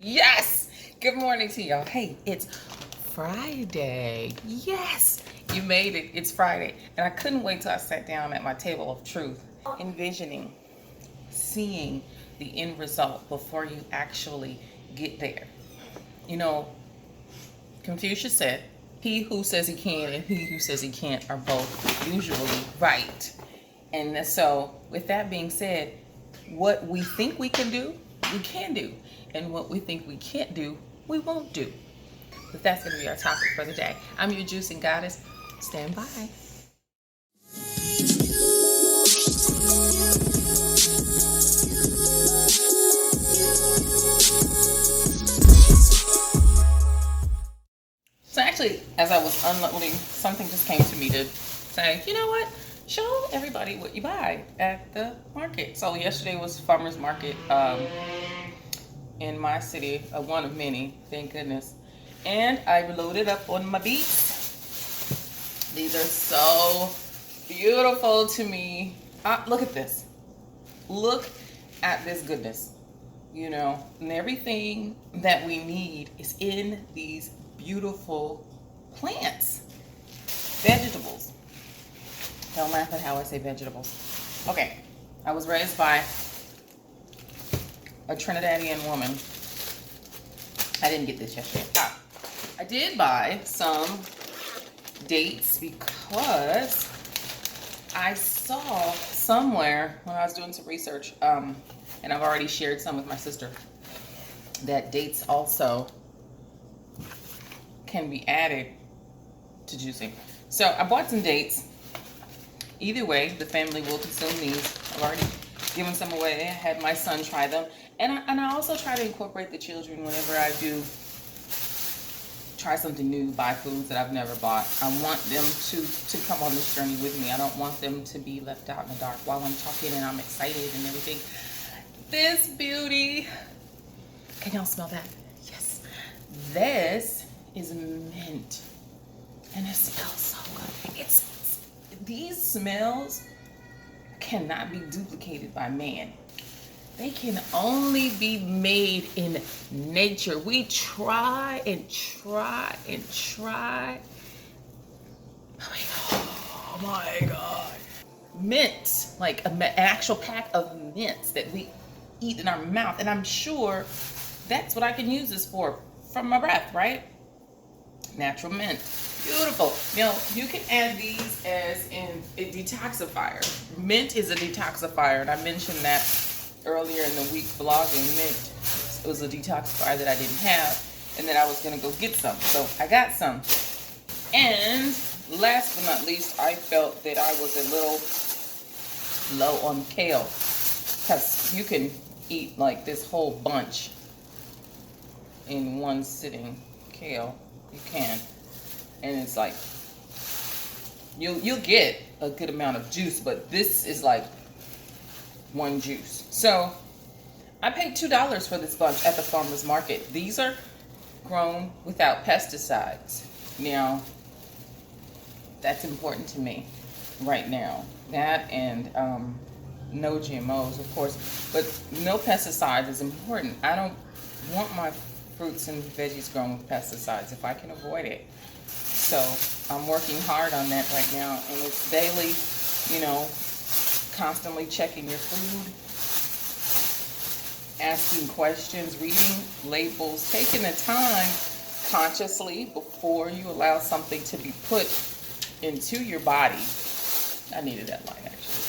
Yes! Good morning to y'all. Hey, it's Friday. Yes! You made it. It's Friday. And I couldn't wait till I sat down at my table of truth, envisioning, seeing the end result before you actually get there. You know, Confucius said, he who says he can and he who says he can't are both usually right. And so, with that being said, what we think we can do, we can do. And what we think we can't do, we won't do. But that's going to be our topic for the day. I'm your juicing goddess. Stand by. So actually, as I was unloading, something just came to me to say, you know what? Show everybody what you buy at the market. So yesterday was farmer's market in my city, one of many, thank goodness. And I loaded up on my beets. These are so beautiful to me. Look at this. Look at this goodness. You know, and everything that we need is in these beautiful plants. Vegetables. Don't laugh at how I say vegetables. Okay, I was raised by a Trinidadian woman. I didn't get this yesterday. I did buy some dates because I saw somewhere when I was doing some research, and I've already shared some with my sister, that dates also can be added to juicing. So I bought some dates. Either way, the family will consume these. I've already given some away. I had my son try them. And I also try to incorporate the children whenever I do try something new, buy foods that I've never bought. I want them to come on this journey with me. I don't want them to be left out in the dark while I'm talking and I'm excited and everything. This beauty, can y'all smell that? Yes. This is mint. And it smells so good. These smells cannot be duplicated by man. They can only be made in nature. We try and try and try. Oh my God. Mint, like an actual pack of mints that we eat in our mouth. And I'm sure that's what I can use this for, from my breath, right? Natural mint. Beautiful. Now, you can add these as in a detoxifier. Mint is a detoxifier, and I mentioned that earlier in the week vlogging. Mint was a detoxifier that I didn't have, and then I was going to go get some. So I got some. And last but not least, I felt that I was a little low on kale, because you can eat like this whole bunch in one sitting. Kale, you can. And it's like, you'll get a good amount of juice, but this is like one juice. So I paid $2 for this bunch at the farmer's market. These are grown without pesticides. Now, that's important to me right now. That and no GMOs, of course, but no pesticides is important. I don't want my fruits and veggies grown with pesticides if I can avoid it. So I'm working hard on that right now, and it's daily, you know, constantly checking your food, asking questions, reading labels, taking the time consciously before you allow something to be put into your body. I needed that line actually,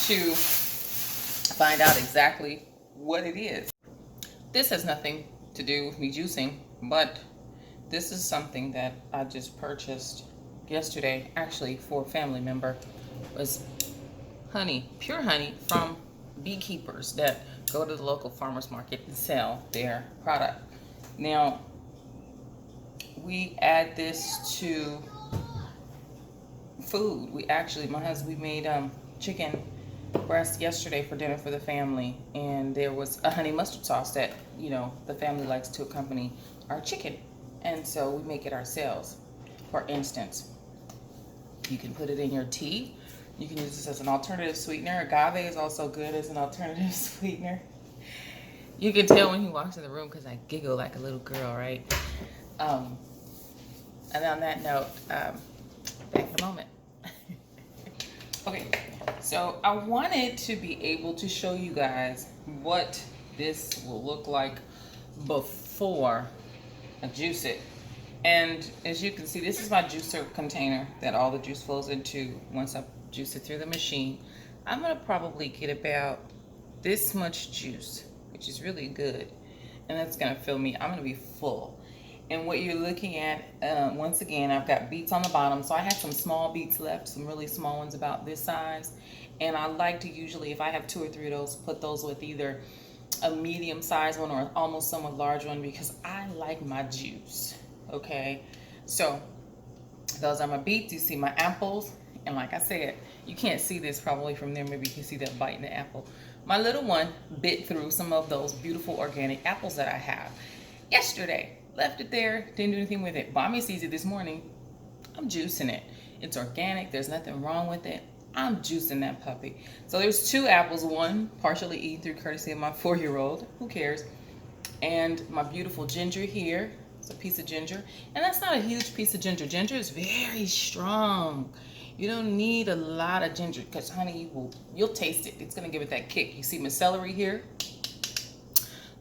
to find out exactly what it is. This has nothing to do with me juicing, but this is something that I just purchased yesterday, actually for a family member. It was honey, pure honey from beekeepers that go to the local farmers market and sell their product. Now, we add this to food. My husband, we made chicken breast yesterday for dinner for the family, and there was a honey mustard sauce that, you know, the family likes to accompany our chicken. And so we make it ourselves. For instance, you can put it in your tea. You can use this as an alternative sweetener. Agave is also good as an alternative sweetener. You can tell when he walks in the room because I giggle like a little girl, right? Um, and on that note, back in a moment. Okay, so I wanted to be able to show you guys what this will look like before I juice it. And as you can see, this is my juicer container that all the juice flows into once I juice it through the machine. I'm gonna probably get about this much juice, which is really good. And that's gonna fill me, I'm gonna be full. And what you're looking at, once again, I've got beets on the bottom. So I had some small beets left, some really small ones about this size. And I like to usually, if I have 2 or 3 of those, put those with either a medium sized one or almost somewhat large one because I like my juice. Okay, so those are my beets. You see my apples, and like I said, you can't see this probably from there. Maybe you can see that bite in the apple. My little one bit through some of those beautiful organic apples that I have yesterday. Left it there, didn't do anything with it. Mommy sees it this morning. I'm juicing it. It's organic. There's nothing wrong with it. I'm juicing that puppy. So there's 2 apples, one partially eaten through courtesy of my 4-year-old. Who cares? And my beautiful ginger here. It's a piece of ginger. And that's not a huge piece of ginger. Ginger is very strong. You don't need a lot of ginger because, honey, you'll taste it. It's going to give it that kick. You see my celery here,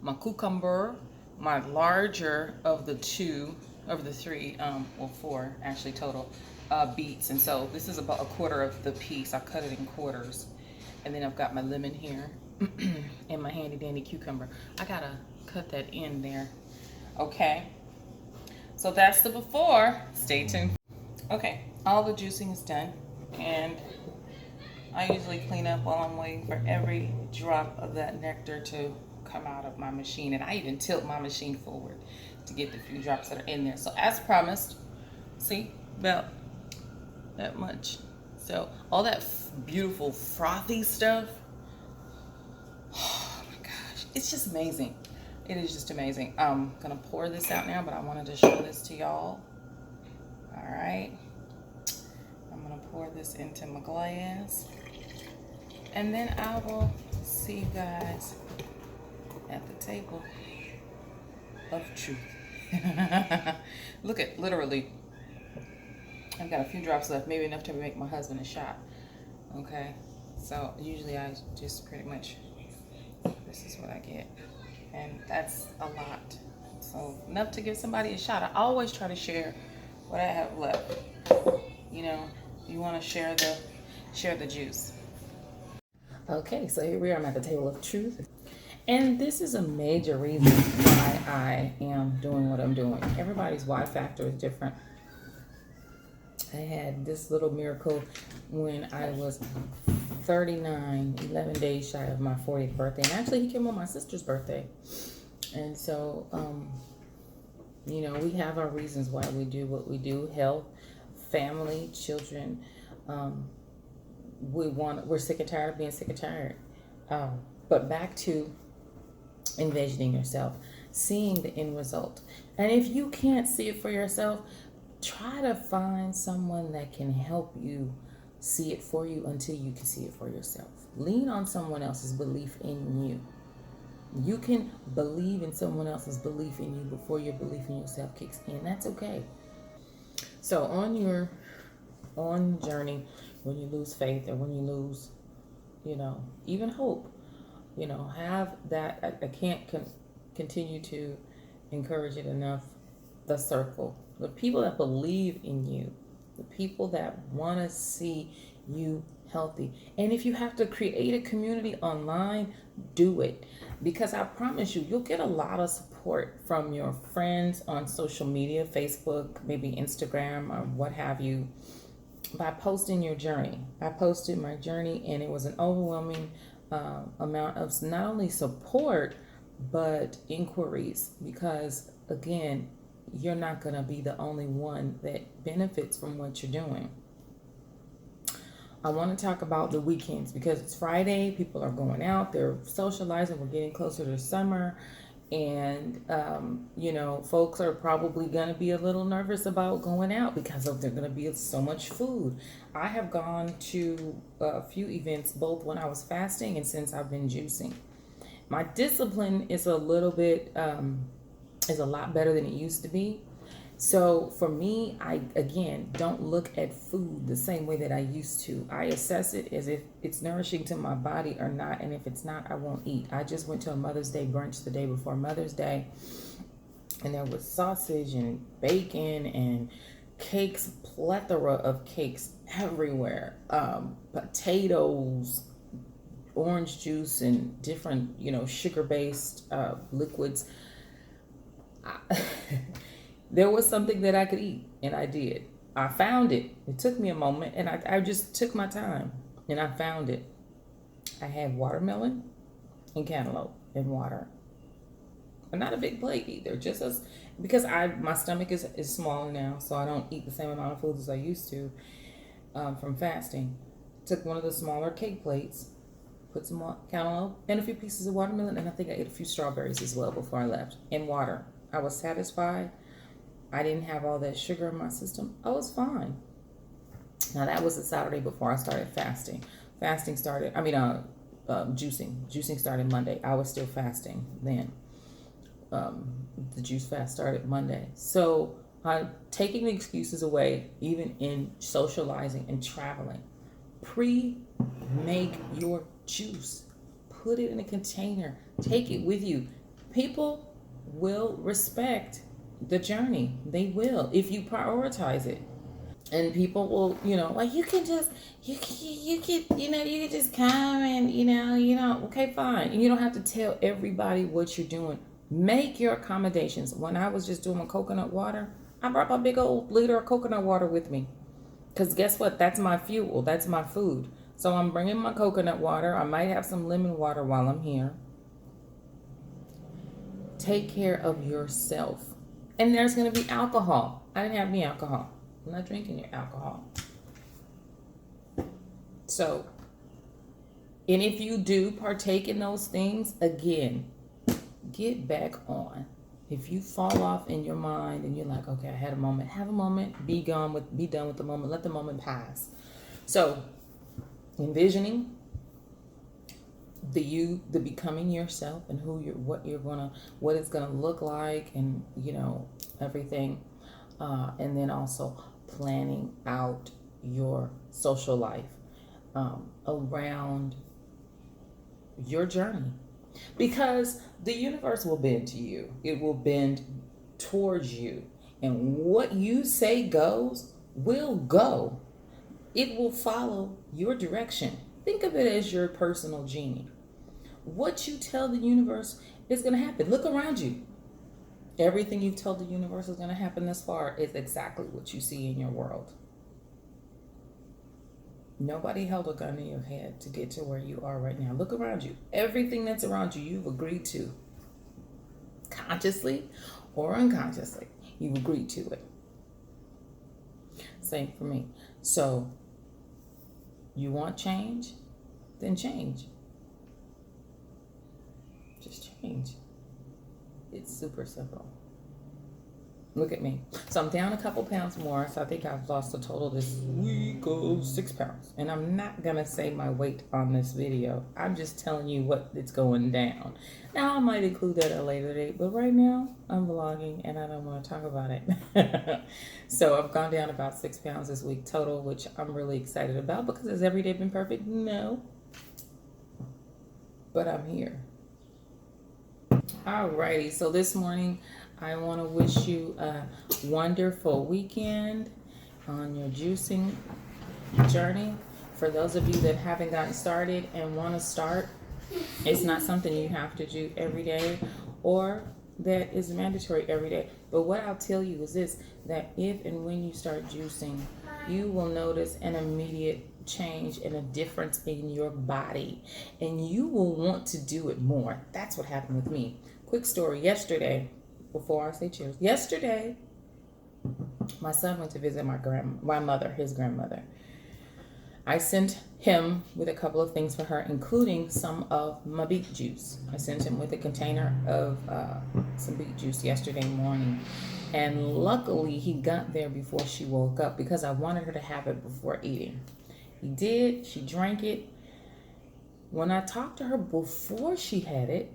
my cucumber, my larger of the 2, of the 3, well 4 actually total, beets. And so this is about 1/4 of the piece. I cut it in quarters. And then I've got my lemon here and my handy dandy cucumber. I gotta cut that in there. Okay. So that's the before. Stay tuned. Okay, all the juicing is done. And I usually clean up while I'm waiting for every drop of that nectar to come out of my machine. And I even tilt my machine forward to get the few drops that are in there. So as promised, see, about that much. So all that beautiful frothy stuff, oh my gosh, it's just amazing. It is just amazing. I'm gonna pour this out now, but I wanted to show this to y'all. All right, I'm gonna pour this into my glass, and then I will see you guys at the table of truth. Look at, literally, I've got a few drops left, maybe enough to make my husband a shot. Okay, so usually I just pretty much, this is what I get. And that's a lot. So enough to give somebody a shot. I always try to share what I have left. You know, you want to share the juice. Okay, so here we are. I'm at the table of truth. And this is a major reason why I am doing what I'm doing. Everybody's why factor is different. I had this little miracle when I was 39, 11 days shy of my 40th birthday. And actually, he came on my sister's birthday. And so, you know, we have our reasons why we do what we do. Health, family, children. We're sick and tired of being sick and tired. But back to envisioning yourself, seeing the end result. And if you can't see it for yourself, try to find someone that can help you see it for you until you can see it for yourself. Lean on someone else's belief in you. You can believe in someone else's belief in you before your belief in yourself kicks in. That's okay. So on your journey, when you lose faith or when you lose, you know, even hope, you know, have that. I can't continue to encourage it enough. The circle, the people that believe in you, the people that want to see you healthy. And if you have to create a community online, do it. Because I promise you, you'll get a lot of support from your friends on social media, Facebook, maybe Instagram or what have you, by posting your journey. I posted my journey and it was an overwhelming amount of not only support, but inquiries. Because again, you're not going to be the only one that benefits from what you're doing. I want to talk about the weekends because it's Friday. People are going out. They're socializing. We're getting closer to summer. And, you know, folks are probably going to be a little nervous about going out because there's going to be so much food. I have gone to a few events, both when I was fasting and since I've been juicing. My discipline is a little bit, is a lot better than it used to be. So for me, I again don't look at food the same way that I used to. I assess it as if it's nourishing to my body or not, and if it's not, I won't eat. I just went to a Mother's Day brunch the day before Mother's Day, and there was sausage and bacon and cakes, plethora of cakes everywhere, potatoes, orange juice, and different, sugar-based liquids. There was something that I could eat, and I did. I found it. It took me a moment, and I just took my time, and I found it. I had watermelon and cantaloupe and water. But not a big plate either, just as because my stomach is smaller now, so I don't eat the same amount of food as I used to from fasting. Took one of the smaller cake plates, put some cantaloupe and a few pieces of watermelon, and I think I ate a few strawberries as well before I left, and water. I was satisfied. I didn't have all that sugar in my system. I was fine. Now that was the Saturday before I started fasting. Fasting started, juicing. Juicing started Monday. I was still fasting then. The juice fast started Monday. So I'm taking the excuses away, even in socializing and traveling. Pre-make your juice. Put it in a container. Take it with you. People will respect the journey. They will if you prioritize it. And people will, you can just come and okay, fine. And you don't have to tell everybody what you're doing. Make your accommodations. When I was just doing my coconut water, I brought my big old liter of coconut water with me. Because guess what? That's my fuel. That's my food. So I'm bringing my coconut water. I might have some lemon water while I'm here. Take care of yourself. And there's going to be alcohol. I didn't have any alcohol. I'm not drinking your alcohol. So, and if you do partake in those things, again, get back on. If you fall off in your mind and you're like, okay, I had a moment, have a moment, be done with the moment, let the moment pass. So, envisioning the becoming yourself and what it's gonna look like, and everything, and then also planning out your social life around your journey, because the universe will bend to you. It will bend towards you, and what you say goes will go. It will follow your direction. Think of it as your personal genie. What you tell the universe is going to happen. Look around you. Everything you've told the universe is going to happen thus far is exactly what you see in your world. Nobody held a gun in your head to get to where you are right now. Look around you. Everything that's around you, you've agreed to. Consciously or unconsciously, you've agreed to it. Same for me. So, you want change? Then change. Just change. It's super simple. Look at me. So I'm down a couple pounds more. So I think I've lost a total this week of 6 pounds. And I'm not going to say my weight on this video. I'm just telling you what it's going down. Now I might include that at a later date. But right now I'm vlogging and I don't want to talk about it. So I've gone down about 6 pounds this week total, which I'm really excited about, because has every day been perfect? No. But I'm here. Alrighty, so this morning I want to wish you a wonderful weekend on your juicing journey. For those of you that haven't gotten started and want to start, it's not something you have to do every day or that is mandatory every day. But what I'll tell you is this, that if and when you start juicing, you will notice an immediate change and a difference in your body, and you will want to do it more. That's what happened with me. Quick story. Yesterday, before I say cheers, yesterday my son went to visit my mother, his grandmother. I sent him with a couple of things for her, including some of my beet juice. I sent him with a container of some beet juice yesterday morning, and luckily he got there before she woke up, because I wanted her to have it before eating. He did. She drank it. When I talked to her before she had it,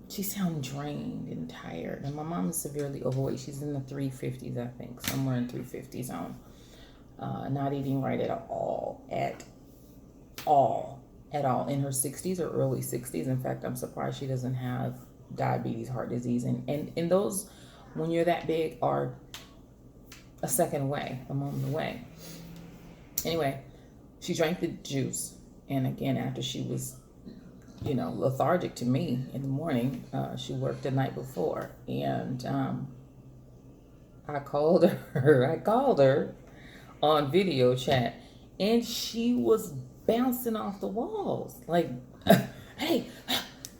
she sounds drained and tired. And my mom is severely overweight. She's in the 350s, I think, somewhere in 350 zone. Not eating right at all, in her 60s or early 60s. In fact, I'm surprised she doesn't have diabetes, heart disease, and those, when you're that big, are a second away, a moment away. Anyway, she drank the juice, and again, after she was, lethargic to me in the morning, she worked the night before, and I called her. I called her on video chat, and she was bouncing off the walls, like, hey,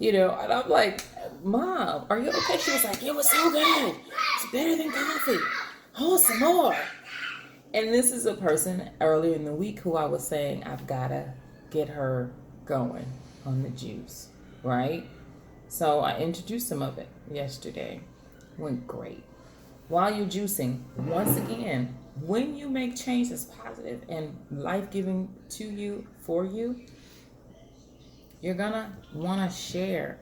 and I'm like, Mom, are you okay? She was like, it was so good. It's better than coffee. Oh, some more. And this is a person earlier in the week who I was saying, I've got to get her going on the juice, right? So I introduced some of it yesterday. Went great. While you're juicing, once again, when you make change that's positive and life-giving to you, for you, you're gonna want to share.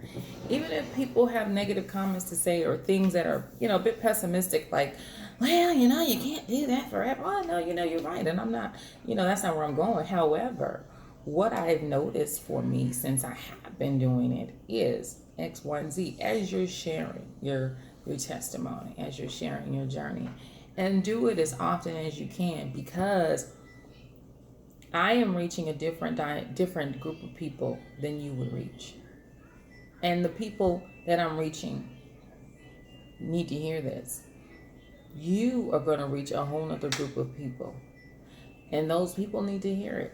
Even if people have negative comments to say or things that are, a bit pessimistic, like, well, you can't do that forever. Oh, no, you're right. And I'm not, that's not where I'm going. However, what I've noticed for me since I have been doing it is X, Y, and Z. As you're sharing your testimony, as you're sharing your journey, and do it as often as you can, because I am reaching a different group of people than you would reach. And the people that I'm reaching need to hear this. You are going to reach a whole other group of people. And those people need to hear it.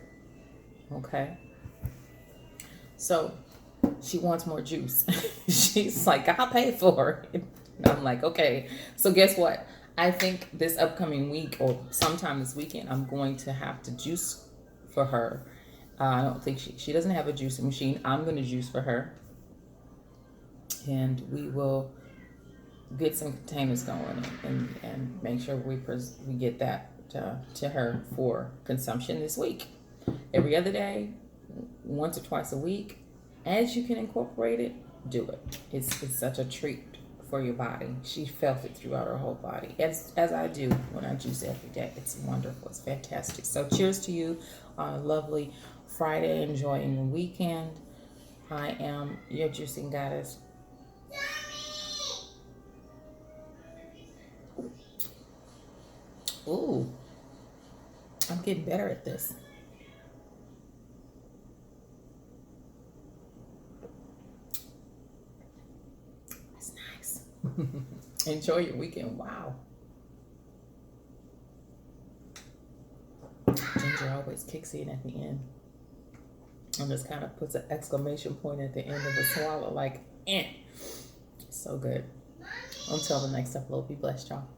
Okay? So, she wants more juice. She's like, I'll pay for it. I'm like, okay. So guess what? I think this upcoming week or sometime this weekend, I'm going to have to juice for her. I don't think she doesn't have a juicing machine. I'm going to juice for her. And we will get some containers going and make sure we get that to her for consumption this week. Every other day, once or twice a week, as you can incorporate it, do it. It's such a treat for your body. She felt it throughout her whole body, as I do when I juice every day. It's wonderful. It's fantastic. So cheers to you on a lovely Friday, enjoying the weekend. I am your juicing goddess. Ooh, I'm getting better at this. That's nice. Enjoy your weekend. Wow. Ginger always kicks in at the end and just kind of puts an exclamation point at the end of the swallow, like, eh. So good. Until the next upload, be blessed, y'all.